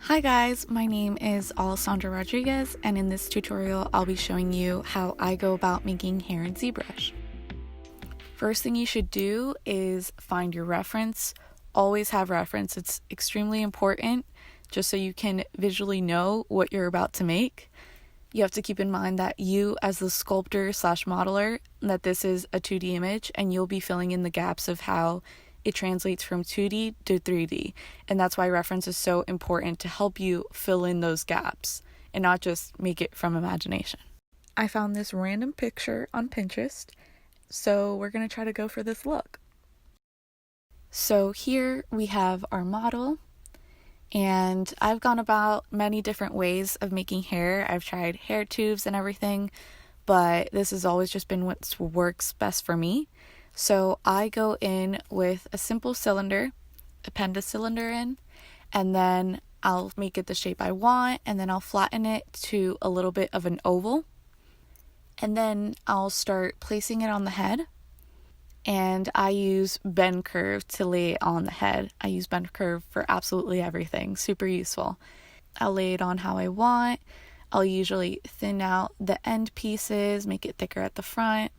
Hi guys, my name is Alessandra Rodriguez, and in this tutorial I'll be showing you how I go about making hair in Zbrush. First thing you should do is find your reference. Always have reference. It's extremely important just so you can visually know what you're about to make. You have to keep in mind that you, as the sculptor slash modeler, that this is a 2D image and you'll be filling in the gaps of how it translates from 2D to 3D. And that's why reference is so important, to help you fill in those gaps and not just make it from imagination. I found this random picture on Pinterest, so we're going to try to go for this look. So here we have our model. And I've gone about many different ways of making hair. I've tried hair tubes and everything, but this has always just been what works best for me. So I go in with a simple cylinder, append a cylinder in, and then I'll make it the shape I want, and then I'll flatten it to a little bit of an oval. And then I'll start placing it on the head. And I use bend curve to lay it on the head. I use bend curve for absolutely everything. Super useful. I'll lay it on how I want. I'll usually thin out the end pieces, make it thicker at the front.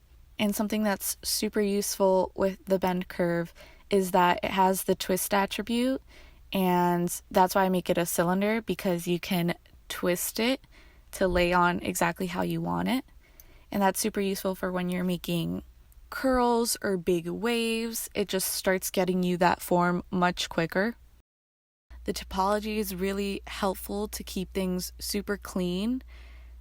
And something that's super useful with the bend curve is that it has the twist attribute. And that's why I make it a cylinder, because you can twist it to lay on exactly how you want it. And that's super useful for when you're making curls or big waves. It just starts getting you that form much quicker. The topology is really helpful to keep things super clean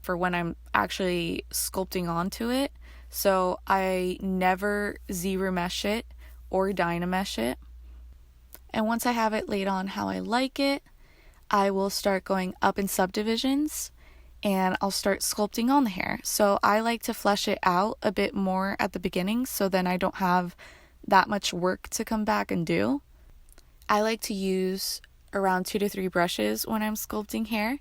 for when I'm actually sculpting onto it. So I never Z-remesh it or Dynamesh it. And once I have it laid on how I like it, I will start going up in subdivisions and I'll start sculpting on the hair. So I like to flesh it out a bit more at the beginning, so then I don't have that much work to come back and do. I like to use around 2 to 3 brushes when I'm sculpting hair,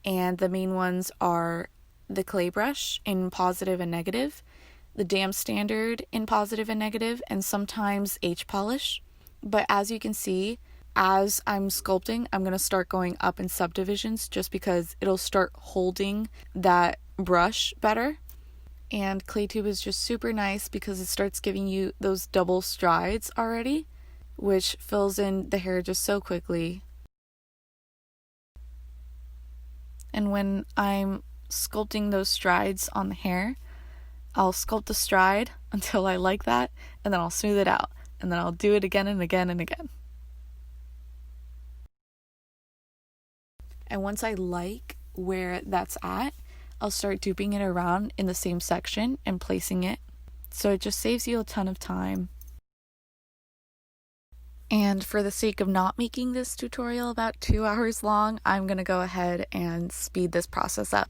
and the main ones are the clay brush in positive and negative, the dam standard in positive and negative, and sometimes H polish. But as you can see, as I'm sculpting, I'm going to start going up in subdivisions just because it'll start holding that brush better. And clay tube is just super nice because it starts giving you those double strides already, which fills in the hair just so quickly. And when I'm sculpting those strides on the hair, I'll sculpt the stride until I like that, and then I'll smooth it out, and then I'll do it again and again and again. And once I like where that's at, I'll start duping it around in the same section and placing it. So it just saves you a ton of time. And for the sake of not making this tutorial about 2 hours long, I'm going to go ahead and speed this process up.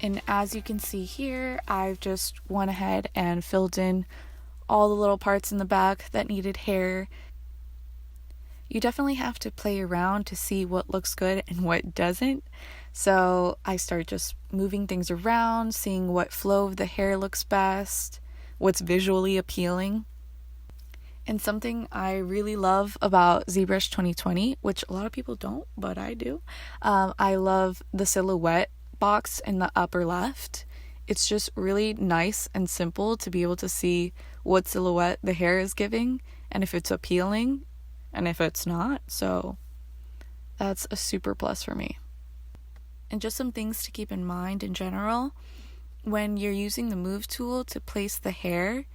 And as you can see here, I've just went ahead and filled in all the little parts in the back that needed hair. You definitely have to play around to see what looks good and what doesn't. So I start just moving things around, seeing what flow of the hair looks best, what's visually appealing. And something I really love about ZBrush 2020, which a lot of people don't, but I do, I love the silhouette box in the upper left. It's just really nice and simple to be able to see what silhouette the hair is giving and if it's appealing and if it's not. So that's a super plus for me. And just some things to keep in mind in general. When you're using the move tool to place the hair,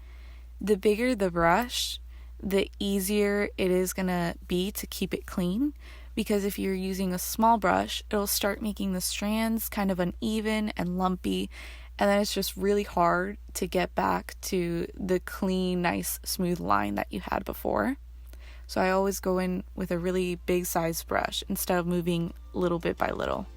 the bigger the brush, the easier it is going to be to keep it clean. Because if you're using a small brush, it'll start making the strands kind of uneven and lumpy. And then it's just really hard to get back to the clean, nice, smooth line that you had before. So I always go in with a really big size brush instead of moving little bit by little.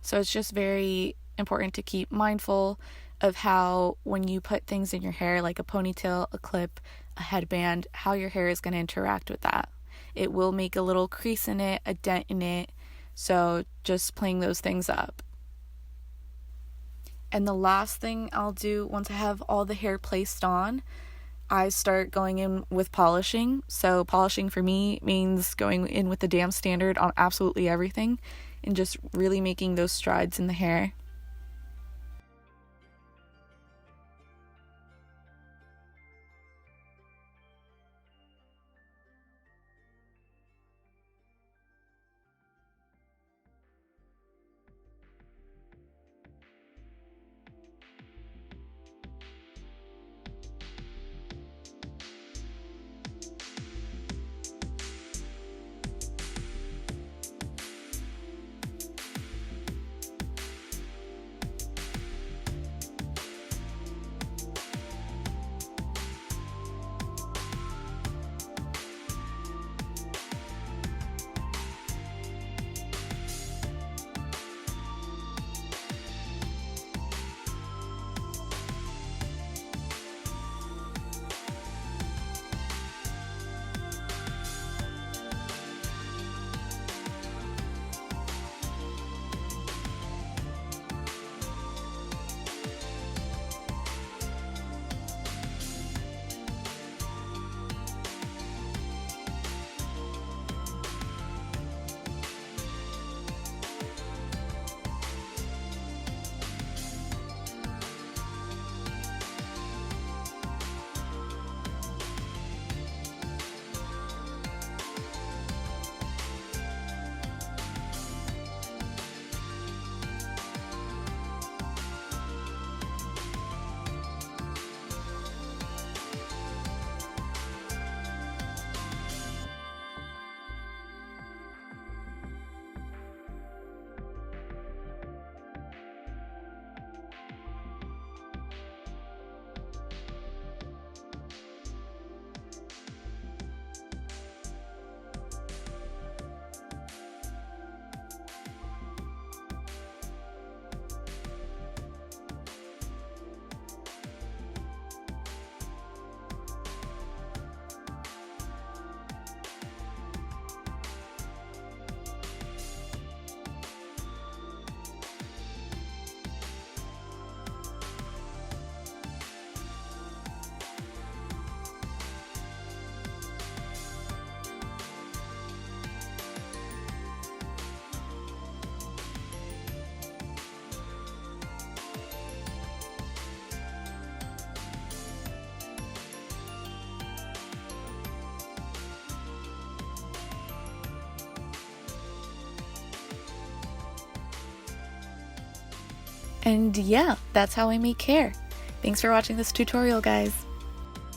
So it's just very important to keep mindful of how when you put things in your hair, like a ponytail, a clip, a headband, how your hair is going to interact with that. It will make a little crease in it, a dent in it. So just playing those things up. And the last thing I'll do once I have all the hair placed on, I start going in with polishing. So polishing for me means going in with the dam standard on absolutely everything and just really making those strides in the hair. And yeah, that's how I make hair. Thanks for watching this tutorial, guys.